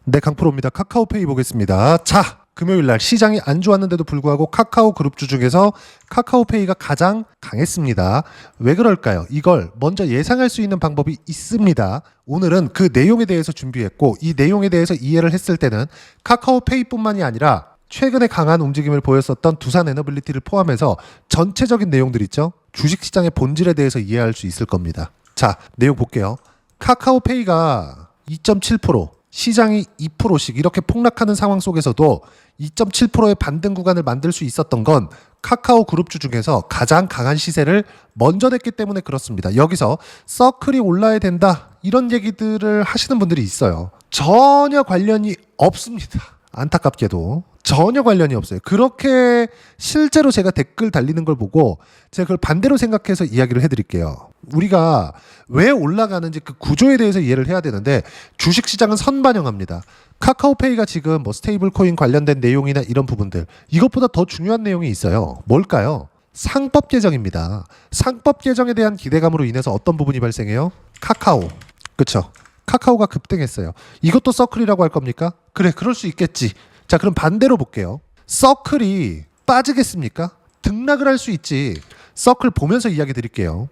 네, 강프로입니다. 카카오페이 보겠습니다. 자, 금요일날 시장이 안 좋았는데도 불구하고 카카오 그룹주 중에서 카카오페이가 가장 강했습니다. 왜 그럴까요? 이걸 먼저 예상할 수 있는 방법이 있습니다. 오늘은 그 내용에 대해서 준비했고, 이 내용에 대해서 이해를 했을 때는 카카오페이뿐만이 아니라 최근에 강한 움직임을 보였었던 두산 에너빌리티를 포함해서 전체적인 내용들 있죠? 주식시장의 본질에 대해서 이해할 수 있을 겁니다. 자, 내용 볼게요. 카카오페이가 2.7%, 시장이 2%씩 이렇게 폭락하는 상황 속에서도 2.7%의 반등 구간을 만들 수 있었던 건 카카오 그룹주 중에서 가장 강한 시세를 먼저 냈기 때문에 그렇습니다. 여기서 서클이 올라야 된다 이런 얘기들을 하시는 분들이 있어요. 전혀 관련이 없습니다. 안타깝게도 전혀 관련이 없어요. 그렇게 실제로 제가 댓글 달리는 걸 보고 제가 그걸 반대로 생각해서 이야기를 해드릴게요. 우리가 왜 올라가는지 그 구조에 대해서 이해를 해야 되는데, 주식시장은 선반영합니다. 카카오페이가 지금 뭐 스테이블 코인 관련된 내용이나 이런 부분들, 이것보다 더 중요한 내용이 있어요. 뭘까요? 상법 개정입니다. 상법 개정에 대한 기대감으로 인해서 어떤 부분이 발생해요? 카카오. 그쵸? 카카오가 급등했어요. 이것도 서클이라고 할 겁니까? 그래, 그럴 수 있겠지. 자, 그럼 반대로 볼게요. 서클이 빠지겠습니까? 등락을 할 수 있지. 서클 보면서 이야기 드릴게요.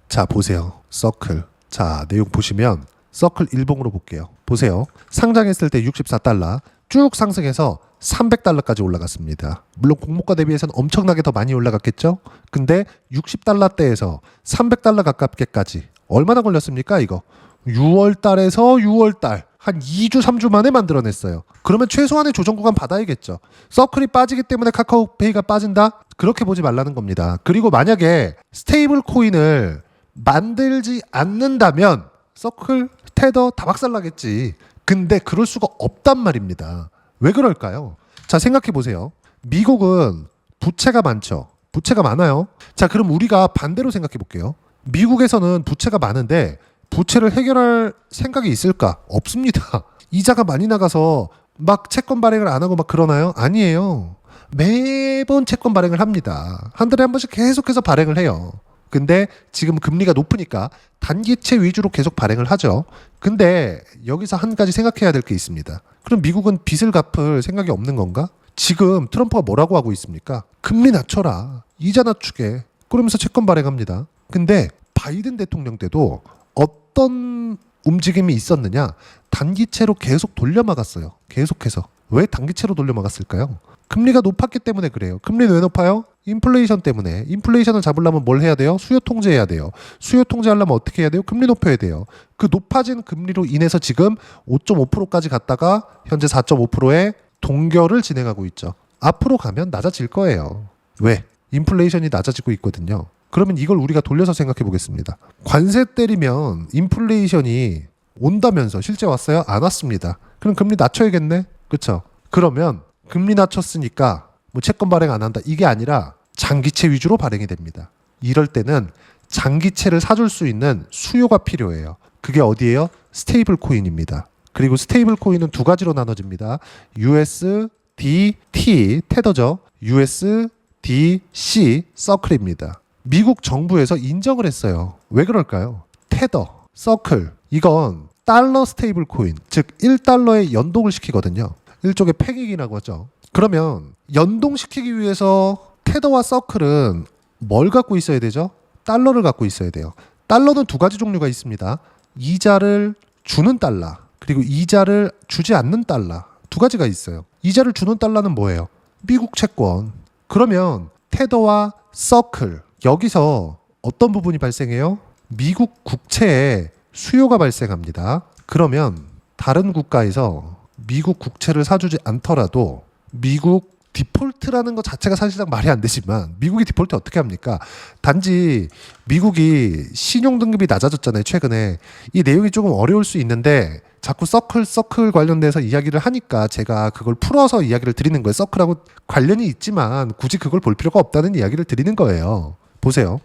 자, 보세요. 서클. 자, 내용 보시면 서클 일봉으로 볼게요. 보세요. 상장했을 때 64달러 쭉 상승해서 300달러까지 올라갔습니다. 물론 공모가 대비해서는 엄청나게 더 많이 올라갔겠죠? 근데 60달러대에서 300달러 가깝게까지 얼마나 걸렸습니까, 이거? 6월 달에서 6월 달 한 2주 3주 만에 만들어냈어요. 그러면 최소한의 조정 구간 받아야겠죠. 서클이 빠지기 때문에 카카오페이가 빠진다? 그렇게 보지 말라는 겁니다. 그리고 만약에 스테이블 코인을 만들지 않는다면 서클, 테더 다 박살나겠지. 근데 그럴 수가 없단 말입니다. 왜 그럴까요? 자, 생각해 보세요. 미국은 부채가 많죠. 부채가 많아요. 자, 그럼 우리가 반대로 생각해 볼게요. 미국에서는 부채가 많은데 부채를 해결할 생각이 있을까? 없습니다. 이자가 많이 나가서 막 채권 발행을 안 하고 막 그러나요? 아니에요. 매번 채권 발행을 합니다. 한 달에 한 번씩 계속해서 발행을 해요. 근데 지금 금리가 높으니까 단기채 위주로 계속 발행을 하죠. 근데 여기서 한 가지 생각해야 될 게 있습니다. 그럼 미국은 빚을 갚을 생각이 없는 건가? 지금 트럼프가 뭐라고 하고 있습니까? 금리 낮춰라. 이자 낮추게. 그러면서 채권 발행합니다. 근데 바이든 대통령 때도 어떤 움직임이 있었느냐? 단기채로 계속 돌려막았어요. 계속해서. 왜 단기채로 돌려막았을까요? 금리가 높았기 때문에 그래요. 금리는 왜 높아요? 인플레이션 때문에. 인플레이션을 잡으려면 뭘 해야 돼요? 수요 통제해야 돼요. 수요 통제하려면 어떻게 해야 돼요? 금리 높여야 돼요. 그 높아진 금리로 인해서 지금 5.5%까지 갔다가 현재 4.5%의 동결을 진행하고 있죠. 앞으로 가면 낮아질 거예요. 왜? 인플레이션이 낮아지고 있거든요. 그러면 이걸 우리가 돌려서 생각해 보겠습니다. 관세 때리면 인플레이션이 온다면서 실제 왔어요? 안 왔습니다. 그럼 금리 낮춰야겠네? 그쵸? 그러면 금리 낮췄으니까 뭐 채권 발행 안 한다, 이게 아니라 장기채 위주로 발행이 됩니다. 이럴 때는 장기채를 사줄 수 있는 수요가 필요해요. 그게 어디예요? 스테이블 코인입니다. 그리고 스테이블 코인은 두 가지로 나눠집니다. USDT 테더죠. USDC 서클입니다. 미국 정부에서 인정을 했어요. 왜 그럴까요? 테더, 서클, 이건 달러 스테이블 코인, 즉 1달러에 연동을 시키거든요. 일종의 패기이라고 하죠. 그러면 연동시키기 위해서 테더와 서클은 뭘 갖고 있어야 되죠? 달러를 갖고 있어야 돼요. 달러는 두 가지 종류가 있습니다. 이자를 주는 달러, 그리고 이자를 주지 않는 달러, 두 가지가 있어요. 이자를 주는 달러는 뭐예요? 미국 채권. 그러면 테더와 서클, 여기서 어떤 부분이 발생해요? 미국 국채에 수요가 발생합니다. 그러면 다른 국가에서 미국 국채를 사주지 않더라도 미국 디폴트라는 것 자체가 사실상 말이 안 되지만, 미국이 디폴트 어떻게 합니까? 단지 미국이 신용등급이 낮아졌잖아요, 최근에. 이 내용이 조금 어려울 수 있는데 자꾸 서클 관련돼서 이야기를 하니까 제가 그걸 풀어서 이야기를 드리는 거예요. 서클하고 관련이 있지만 굳이 그걸 볼 필요가 없다는 이야기를 드리는 거예요. 보세요.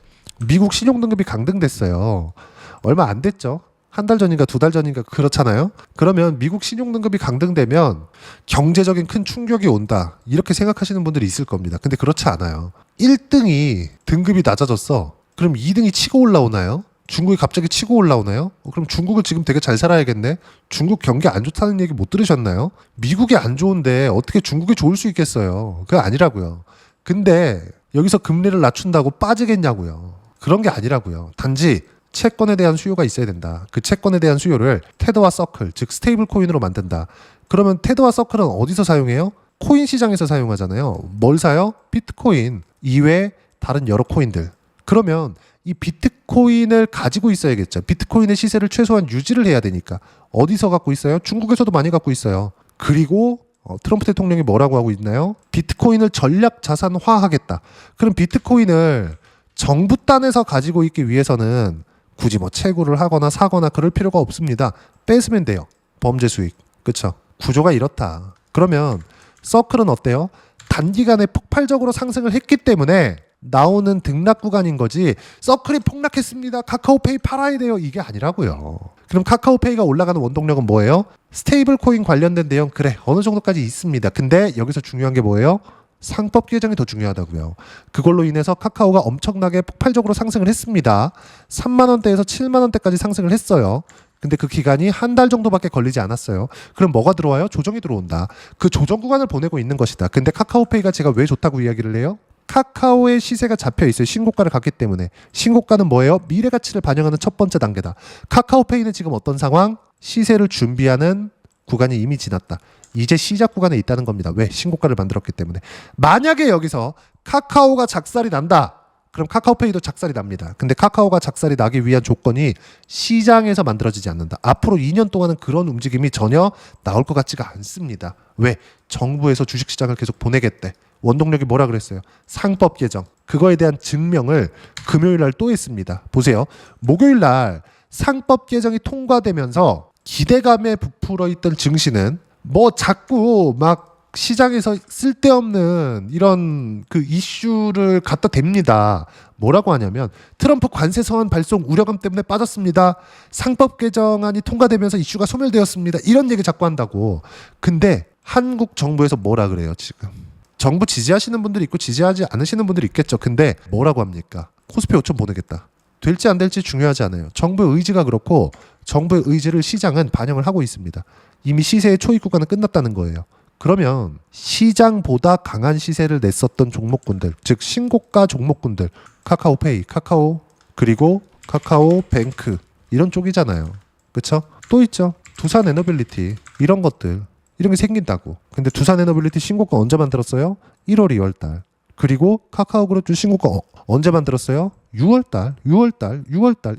미국 신용등급이 강등됐어요. 얼마 안 됐죠? 한 달 전인가 두 달 전인가 그렇잖아요. 그러면 미국 신용등급이 강등되면 경제적인 큰 충격이 온다, 이렇게 생각하시는 분들이 있을 겁니다. 근데 그렇지 않아요. 1등이 등급이 낮아졌어. 그럼 2등이 치고 올라오나요? 중국이 갑자기 치고 올라오나요? 그럼 중국은 지금 되게 잘 살아야겠네. 중국 경기 안 좋다는 얘기 못 들으셨나요? 미국이 안 좋은데 어떻게 중국이 좋을 수 있겠어요? 그거 아니라고요. 근데 여기서 금리를 낮춘다고 빠지겠냐고요. 그런 게 아니라고요. 단지 채권에 대한 수요가 있어야 된다. 그 채권에 대한 수요를 테더와 서클, 즉 스테이블 코인으로 만든다. 그러면 테더와 서클은 어디서 사용해요? 코인 시장에서 사용하잖아요. 뭘 사요? 비트코인 이외에 다른 여러 코인들. 그러면 이 비트코인을 가지고 있어야겠죠. 비트코인의 시세를 최소한 유지를 해야 되니까. 어디서 갖고 있어요? 중국에서도 많이 갖고 있어요. 그리고 트럼프 대통령이 뭐라고 하고 있나요? 비트코인을 전략 자산화하겠다. 그럼 비트코인을 정부 딴에서 가지고 있기 위해서는 굳이 뭐 채굴을 하거나 사거나 그럴 필요가 없습니다. 뺏으면 돼요. 범죄 수익. 그렇죠? 구조가 이렇다. 그러면 서클은 어때요? 단기간에 폭발적으로 상승을 했기 때문에 나오는 등락 구간인 거지. 서클이 폭락했습니다. 카카오페이 팔아야 돼요. 이게 아니라고요. 그럼 카카오페이가 올라가는 원동력은 뭐예요? 스테이블 코인 관련된 내용 그래 어느 정도까지 있습니다. 근데 여기서 중요한 게 뭐예요? 상법 개정이 더 중요하다고요. 그걸로 인해서 카카오가 엄청나게 폭발적으로 상승을 했습니다. 3만 원대에서 7만 원대까지 상승을 했어요. 근데 그 기간이 한 달 정도밖에 걸리지 않았어요. 그럼 뭐가 들어와요? 조정이 들어온다. 그 조정 구간을 보내고 있는 것이다. 근데 카카오페이가 제가 왜 좋다고 이야기를 해요? 카카오의 시세가 잡혀 있어요. 신고가를 갔기 때문에. 신고가는 뭐예요? 미래 가치를 반영하는 첫 번째 단계다. 카카오페이는 지금 어떤 상황? 시세를 준비하는 구간이 이미 지났다. 이제 시작 구간에 있다는 겁니다. 왜? 신고가를 만들었기 때문에. 만약에 여기서 카카오가 작살이 난다. 그럼 카카오페이도 작살이 납니다. 근데 카카오가 작살이 나기 위한 조건이 시장에서 만들어지지 않는다. 앞으로 2년 동안은 그런 움직임이 전혀 나올 것 같지가 않습니다. 왜? 정부에서 주식시장을 계속 보내겠대. 원동력이 뭐라 그랬어요? 상법 개정. 그거에 대한 증명을 금요일 날 또 했습니다. 보세요. 목요일 날 상법 개정이 통과되면서 기대감에 부풀어 있던 증시는 뭐 자꾸 막 시장에서 쓸데없는 이런 그 이슈를 갖다 댑니다. 뭐라고 하냐면 트럼프 관세 서한 발송 우려감 때문에 빠졌습니다. 상법 개정안이 통과되면서 이슈가 소멸되었습니다. 이런 얘기 자꾸 한다고. 근데 한국 정부에서 뭐라 그래요 지금? 정부 지지하시는 분들이 있고 지지하지 않으시는 분들이 있겠죠. 근데 뭐라고 합니까? 코스피 5천 보내겠다. 될지 안 될지 중요하지 않아요. 정부의 의지가 그렇고 정부의 의지를 시장은 반영을 하고 있습니다. 이미 시세의 초입 구간은 끝났다는 거예요. 그러면 시장보다 강한 시세를 냈었던 종목군들, 즉 신고가 종목군들, 카카오페이, 카카오, 그리고 카카오뱅크 이런 쪽이잖아요. 그렇죠? 또 있죠. 두산에너빌리티 이런 것들. 이런 게 생긴다고. 근데 두산에너빌리티 신고가 언제 만들었어요? 1월, 2월달. 그리고 카카오그룹 신고가 언제 만들었어요? 6월달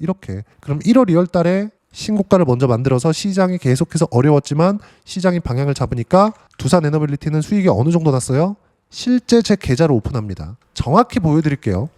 이렇게. 그럼 1월, 2월달에 신고가를 먼저 만들어서 시장이 계속해서 어려웠지만 시장이 방향을 잡으니까 두산에너빌리티는 수익이 어느 정도 났어요? 실제 제 계좌를 오픈합니다. 정확히 보여드릴게요.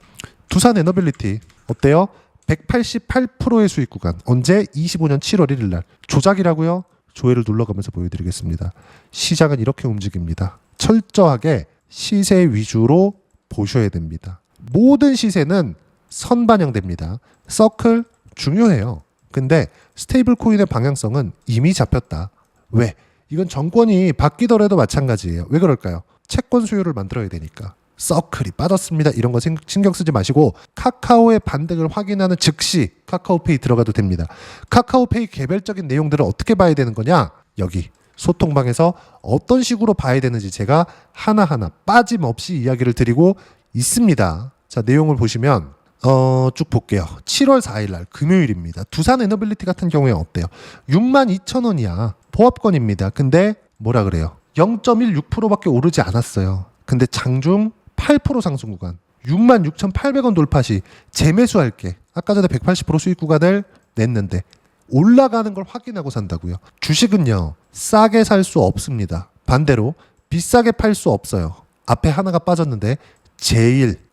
두산에너빌리티 어때요? 188%의 수익 구간. 언제? 25년 7월 1일 날. 조작이라고요? 조회를 눌러가면서 보여드리겠습니다. 시장은 이렇게 움직입니다. 철저하게 시세 위주로 보셔야 됩니다. 모든 시세는 선반영됩니다. 서클 중요해요. 근데 스테이블 코인의 방향성은 이미 잡혔다. 왜? 이건 정권이 바뀌더라도 마찬가지예요. 왜 그럴까요? 채권 수요를 만들어야 되니까. 서클이 빠졌습니다. 이런 거 신경 쓰지 마시고 카카오의 반등을 확인하는 즉시 카카오페이 들어가도 됩니다. 카카오페이 개별적인 내용들을 어떻게 봐야 되는 거냐? 여기 소통방에서 어떤 식으로 봐야 되는지 제가 하나하나 빠짐없이 이야기를 드리고 있습니다. 자, 내용을 보시면 쭉 볼게요. 7월 4일 날 금요일입니다. 두산에너빌리티 같은 경우에 어때요? 62,000원이야. 보합권입니다. 근데 뭐라 그래요? 0.16%밖에 오르지 않았어요. 근데 장중 8% 상승 구간 66,800원 돌파 시 재매수할게. 아까 전에 180% 수익 구간을 냈는데 올라가는 걸 확인하고 산다고요. 주식은요. 싸게 살 수 없습니다. 반대로 비싸게 팔 수 없어요. 앞에 하나가 빠졌는데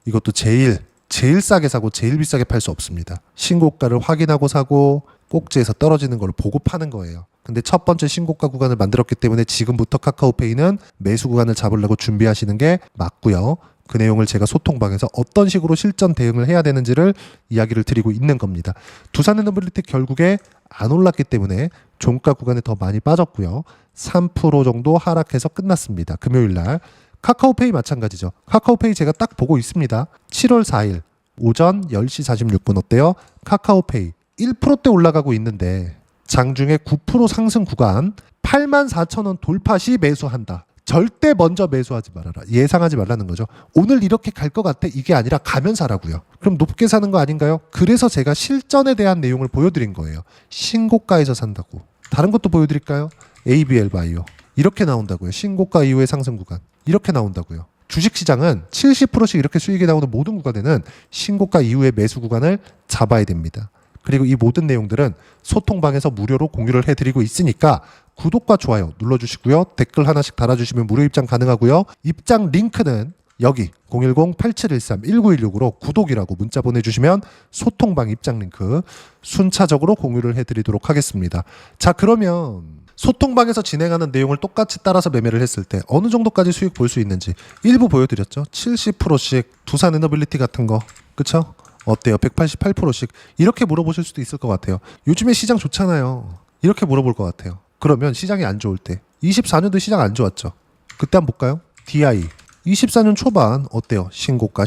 이것도 제일 싸게 사고 제일 비싸게 팔 수 없습니다. 신고가를 확인하고 사고 꼭지에서 떨어지는 걸 보고 파는 거예요. 근데 첫 번째 신고가 구간을 만들었기 때문에 지금부터 카카오페이는 매수 구간을 잡으려고 준비하시는 게 맞고요. 그 내용을 제가 소통방에서 어떤 식으로 실전 대응을 해야 되는지를 이야기를 드리고 있는 겁니다. 두산에너빌리티 결국에 안 올랐기 때문에 종가 구간에 더 많이 빠졌고요. 3% 정도 하락해서 끝났습니다. 금요일 날. 카카오페이 마찬가지죠. 카카오페이 제가 딱 보고 있습니다. 7월 4일 오전 10시 46분 어때요? 카카오페이 1%대 올라가고 있는데 장중에 9% 상승 구간 84,000원 돌파 시 매수한다. 절대 먼저 매수하지 말아라. 예상하지 말라는 거죠. 오늘 이렇게 갈 것 같아. 이게 아니라 가면 사라고요. 그럼 높게 사는 거 아닌가요? 그래서 제가 실전에 대한 내용을 보여드린 거예요. 신고가에서 산다고. 다른 것도 보여드릴까요? ABL 바이오. 이렇게 나온다고요. 신고가 이후의 상승 구간. 이렇게 나온다고요. 주식시장은 70%씩 이렇게 수익이 나오는 모든 구간에는 신고가 이후의 매수 구간을 잡아야 됩니다. 그리고 이 모든 내용들은 소통방에서 무료로 공유를 해드리고 있으니까 구독과 좋아요 눌러주시고요. 댓글 하나씩 달아주시면 무료 입장 가능하고요. 입장 링크는 여기 010-8713-1916으로 구독이라고 문자 보내주시면 소통방 입장 링크 순차적으로 공유를 해드리도록 하겠습니다. 자, 그러면 소통방에서 진행하는 내용을 똑같이 따라서 매매를 했을 때 어느 정도까지 수익 볼 수 있는지 일부 보여드렸죠. 70%씩 두산 에너빌리티 같은 거 그쵸? 어때요? 188%씩 이렇게 물어보실 수도 있을 것 같아요. 요즘에 시장 좋잖아요. 이렇게 물어볼 것 같아요. 그러면 시장이 안 좋을 때 24년도 시장 안 좋았죠. 그때 한번 볼까요? DI 24년 초반 어때요? 신고가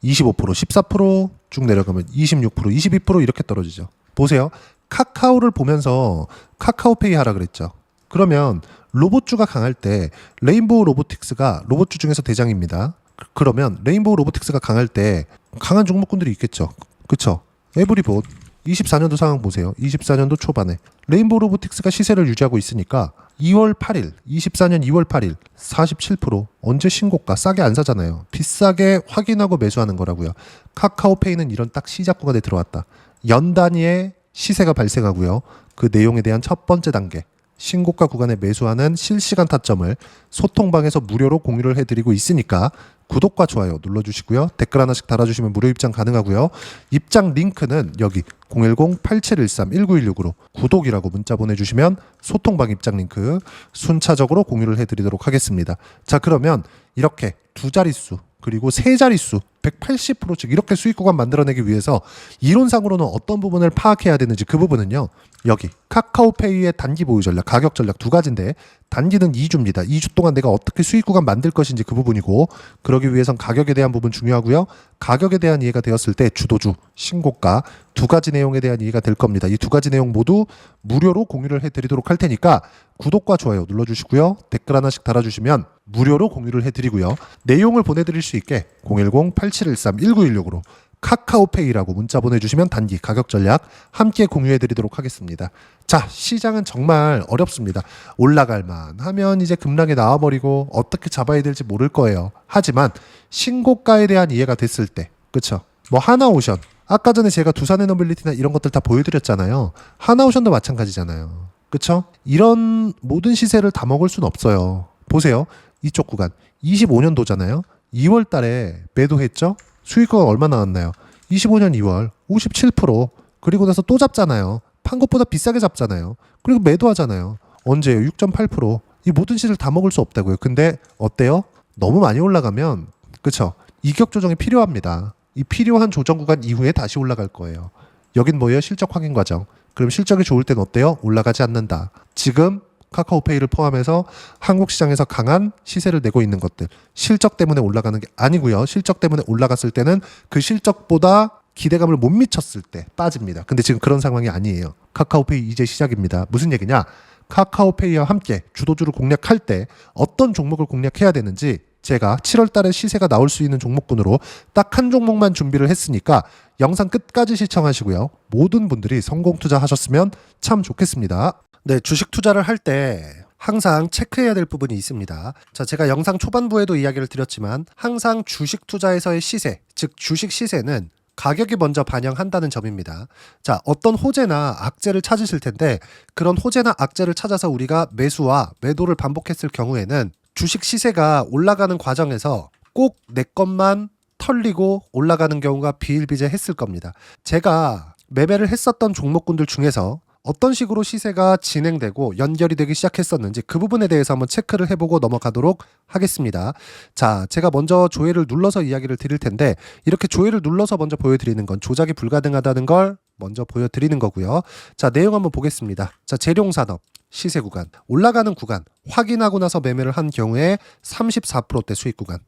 25% 14%쭉 내려가면 26% 22% 이렇게 떨어지죠. 보세요. 카카오를 보면서 카카오페이 하라 그랬죠. 그러면 로봇주가 강할 때 레인보우 로보틱스가 로봇주 중에서 대장입니다. 그러면 레인보우 로보틱스가 강할 때 강한 종목군들이 있겠죠. 그쵸? 에브리봇 24년도 상황 보세요. 24년도 초반에 레인보우 로보틱스가 시세를 유지하고 있으니까 2월 8일 24년 2월 8일 47% 언제 신고가 싸게 안 사잖아요. 비싸게 확인하고 매수하는 거라고요. 카카오페이는 이런 딱 시작 구간에 들어왔다. 연 단위의 시세가 발생하고요. 그 내용에 대한 첫 번째 단계 신고가 구간에 매수하는 실시간 타점을 소통방에서 무료로 공유를 해드리고 있으니까 구독과 좋아요 눌러주시고요. 댓글 하나씩 달아주시면 무료 입장 가능하고요. 입장 링크는 여기 010-8713-1916으로 구독이라고 문자 보내주시면 소통방 입장 링크 순차적으로 공유를 해드리도록 하겠습니다. 자, 그러면 이렇게 두 자릿수 그리고 세 자릿수 180%씩 이렇게 수익 구간 만들어내기 위해서 이론상으로는 어떤 부분을 파악해야 되는지 그 부분은요. 여기 카카오페이의 단기 보유 전략, 가격 전략 두 가지인데 단기는 2주입니다. 2주 동안 내가 어떻게 수익 구간 만들 것인지 그 부분이고 그러기 위해선 가격에 대한 부분 중요하고요. 가격에 대한 이해가 되었을 때 주도주, 신고가 두 가지 내용에 대한 이해가 될 겁니다. 이 두 가지 내용 모두 무료로 공유를 해드리도록 할 테니까 구독과 좋아요 눌러주시고요. 댓글 하나씩 달아주시면 무료로 공유를 해드리고요. 내용을 보내드릴 수 있게 010-8713-1916으로 카카오페이라고 문자 보내주시면 단기 가격 전략 함께 공유해드리도록 하겠습니다. 자, 시장은 정말 어렵습니다. 올라갈만 하면 이제 급락에 나와버리고 어떻게 잡아야 될지 모를 거예요. 하지만 신고가에 대한 이해가 됐을 때 그쵸? 뭐 하나오션 아까 전에 제가 두산에너빌리티나 이런 것들 다 보여드렸잖아요. 하나오션도 마찬가지잖아요. 그쵸? 이런 모든 시세를 다 먹을 수는 없어요. 보세요. 이쪽 구간 25년도잖아요. 2월 달에 매도했죠? 수익가 얼마 나왔나요? 25년 2월 57% 그리고 나서 또 잡잖아요. 판 것보다 비싸게 잡잖아요. 그리고 매도하잖아요. 언제요? 6.8%. 이 모든 시세를 다 먹을 수 없다고요. 근데 어때요? 너무 많이 올라가면 그쵸? 이격 조정이 필요합니다. 이 필요한 조정 구간 이후에 다시 올라갈 거예요. 여긴 뭐예요? 실적 확인 과정. 그럼 실적이 좋을 땐 어때요? 올라가지 않는다. 지금 카카오페이를 포함해서 한국 시장에서 강한 시세를 내고 있는 것들 실적 때문에 올라가는 게 아니고요. 실적 때문에 올라갔을 때는 그 실적보다 기대감을 못 미쳤을 때 빠집니다. 근데 지금 그런 상황이 아니에요. 카카오페이 이제 시작입니다. 무슨 얘기냐? 카카오페이와 함께 주도주를 공략할 때 어떤 종목을 공략해야 되는지 제가 7월 달에 시세가 나올 수 있는 종목군으로 딱 한 종목만 준비를 했으니까 영상 끝까지 시청하시고요. 모든 분들이 성공 투자하셨으면 참 좋겠습니다. 네, 주식 투자를 할 때 항상 체크해야 될 부분이 있습니다. 자, 제가 영상 초반부에도 이야기를 드렸지만 항상 주식 투자에서의 시세, 즉 주식 시세는 가격이 먼저 반영한다는 점입니다. 자, 어떤 호재나 악재를 찾으실 텐데 그런 호재나 악재를 찾아서 우리가 매수와 매도를 반복했을 경우에는 주식 시세가 올라가는 과정에서 꼭 내 것만 털리고 올라가는 경우가 비일비재했을 겁니다. 제가 매매를 했었던 종목군들 중에서 어떤 식으로 시세가 진행되고 연결이 되기 시작했었는지 그 부분에 대해서 한번 체크를 해보고 넘어가도록 하겠습니다. 자, 제가 먼저 조회를 눌러서 이야기를 드릴 텐데 이렇게 조회를 눌러서 먼저 보여드리는 건 조작이 불가능하다는 걸 먼저 보여드리는 거고요. 자, 내용 한번 보겠습니다. 자, 재룡산업 시세 구간 올라가는 구간 확인하고 나서 매매를 한 경우에 34%대 수익 구간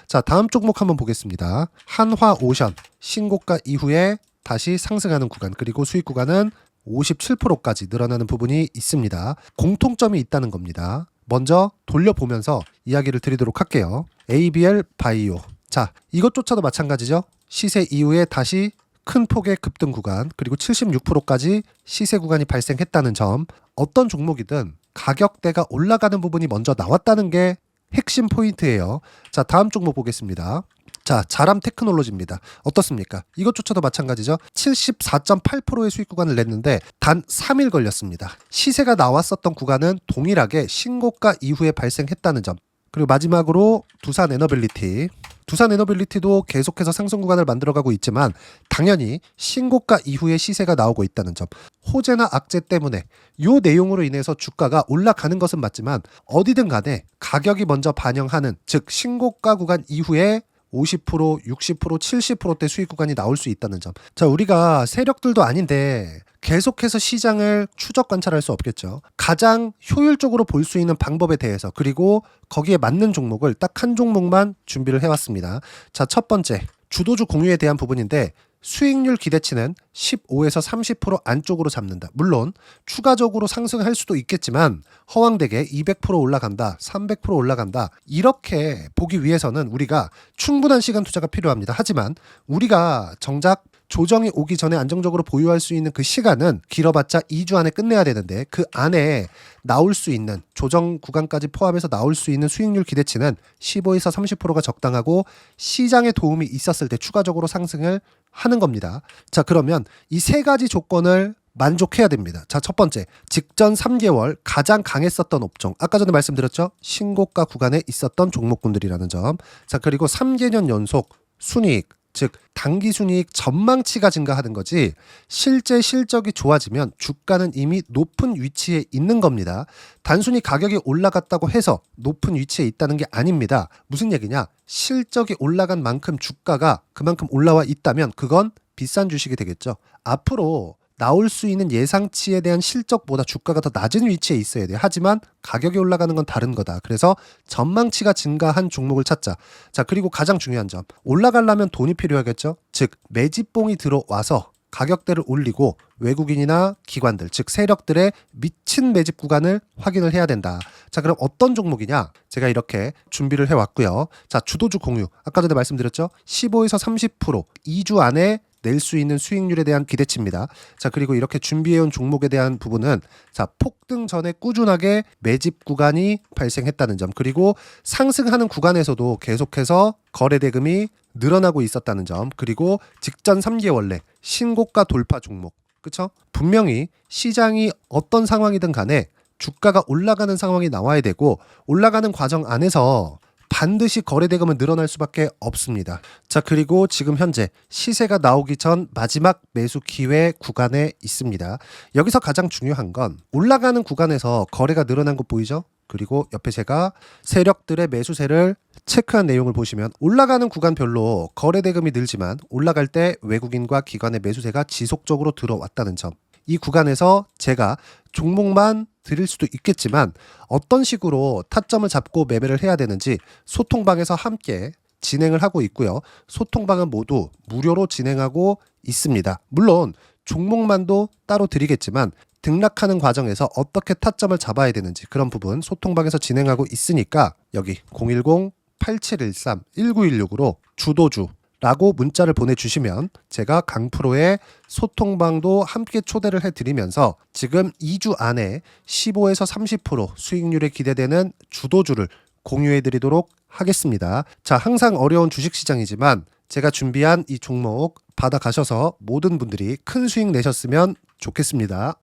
자, 다음 종목 한번 보겠습니다. 한화오션 신고가 이후에 다시 상승하는 구간, 그리고 수익 구간은 57%까지 늘어나는 부분이 있습니다. 공통점이 있다는 겁니다. 먼저 돌려보면서 이야기를 드리도록 할게요. ABL 바이오. 자, 이것조차도 마찬가지죠. 시세 이후에 다시 큰 폭의 급등 구간, 그리고 76%까지 시세 구간이 발생했다는 점. 어떤 종목이든 가격대가 올라가는 부분이 먼저 나왔다는 게 핵심 포인트예요. 자, 다음 종목 보겠습니다. 자, 자람 테크놀로지입니다. 어떻습니까? 이것조차도 마찬가지죠. 74.8%의 수익 구간을 냈는데 단 3일 걸렸습니다. 시세가 나왔었던 구간은 동일하게 신고가 이후에 발생했다는 점. 그리고 마지막으로 두산 에너빌리티. 두산 에너빌리티도 계속해서 상승 구간을 만들어가고 있지만 당연히 신고가 이후에 시세가 나오고 있다는 점. 호재나 악재 때문에 이 내용으로 인해서 주가가 올라가는 것은 맞지만 어디든 간에 가격이 먼저 반영하는, 즉 신고가 구간 이후에 50%, 60%, 70%대 수익 구간이 나올 수 있다는 점. 자, 우리가 세력들도 아닌데 계속해서 시장을 추적 관찰할 수 없겠죠. 가장 효율적으로 볼 수 있는 방법에 대해서, 그리고 거기에 맞는 종목을 딱 한 종목만 준비를 해왔습니다. 자, 첫 번째 주도주 공유에 대한 부분인데 수익률 기대치는 15에서 30% 안쪽으로 잡는다. 물론 추가적으로 상승할 수도 있겠지만 허황되게 200% 올라간다, 300% 올라간다, 이렇게 보기 위해서는 우리가 충분한 시간 투자가 필요합니다. 하지만 우리가 정작 조정이 오기 전에 안정적으로 보유할 수 있는 그 시간은 길어봤자 2주 안에 끝내야 되는데, 그 안에 나올 수 있는 조정 구간까지 포함해서 나올 수 있는 수익률 기대치는 15에서 30%가 적당하고 시장에 도움이 있었을 때 추가적으로 상승을 하는 겁니다. 자, 그러면 이 세 가지 조건을 만족해야 됩니다. 자, 첫 번째, 직전 3개월 가장 강했었던 업종. 아까 전에 말씀드렸죠? 신고가 구간에 있었던 종목군들이라는 점. 자, 그리고 3개년 연속 순이익, 즉 단기 순이익 전망치가 증가하는 거지 실제 실적이 좋아지면 주가는 이미 높은 위치에 있는 겁니다. 단순히 가격이 올라갔다고 해서 높은 위치에 있다는 게 아닙니다. 무슨 얘기냐? 실적이 올라간 만큼 주가가 그만큼 올라와 있다면 그건 비싼 주식이 되겠죠. 앞으로 나올 수 있는 예상치에 대한 실적보다 주가가 더 낮은 위치에 있어야 돼요. 하지만 가격이 올라가는 건 다른 거다. 그래서 전망치가 증가한 종목을 찾자. 자, 그리고 가장 중요한 점. 올라가려면 돈이 필요하겠죠. 즉 매집봉이 들어와서 가격대를 올리고 외국인이나 기관들, 즉 세력들의 미친 매집 구간을 확인을 해야 된다. 자, 그럼 어떤 종목이냐? 제가 이렇게 준비를 해왔고요. 자, 주도주 공유. 아까 전에 말씀드렸죠. 15에서 30% 2주 안에 낼 수 있는 수익률에 대한 기대치입니다. 자, 그리고 이렇게 준비해온 종목에 대한 부분은 자, 폭등 전에 꾸준하게 매집 구간이 발생했다는 점, 그리고 상승하는 구간에서도 계속해서 거래 대금이 늘어나고 있었다는 점, 그리고 직전 3개월 내 신고가 돌파 종목. 그쵸? 분명히 시장이 어떤 상황이든 간에 주가가 올라가는 상황이 나와야 되고 올라가는 과정 안에서 반드시 거래 대금은 늘어날 수밖에 없습니다. 자, 그리고 지금 현재 시세가 나오기 전 마지막 매수 기회 구간에 있습니다. 여기서 가장 중요한 건 올라가는 구간에서 거래가 늘어난 거 보이죠? 그리고 옆에 제가 세력들의 매수세를 체크한 내용을 보시면 올라가는 구간별로 거래 대금이 늘지만 올라갈 때 외국인과 기관의 매수세가 지속적으로 들어왔다는 점. 이 구간에서 제가 종목만 드릴 수도 있겠지만 어떤 식으로 타점을 잡고 매매를 해야 되는지 소통방에서 함께 진행을 하고 있고요. 소통방은 모두 무료로 진행하고 있습니다. 물론 종목만도 따로 드리겠지만 등락하는 과정에서 어떻게 타점을 잡아야 되는지 그런 부분 소통방에서 진행하고 있으니까 여기 010-8713-1916으로 주도주 라고 문자를 보내주시면 제가 강프로의 소통방도 함께 초대를 해드리면서 지금 2주 안에 15에서 30% 수익률에 기대되는 주도주를 공유해드리도록 하겠습니다. 자, 항상 어려운 주식시장이지만 제가 준비한 이 종목 받아가셔서 모든 분들이 큰 수익 내셨으면 좋겠습니다.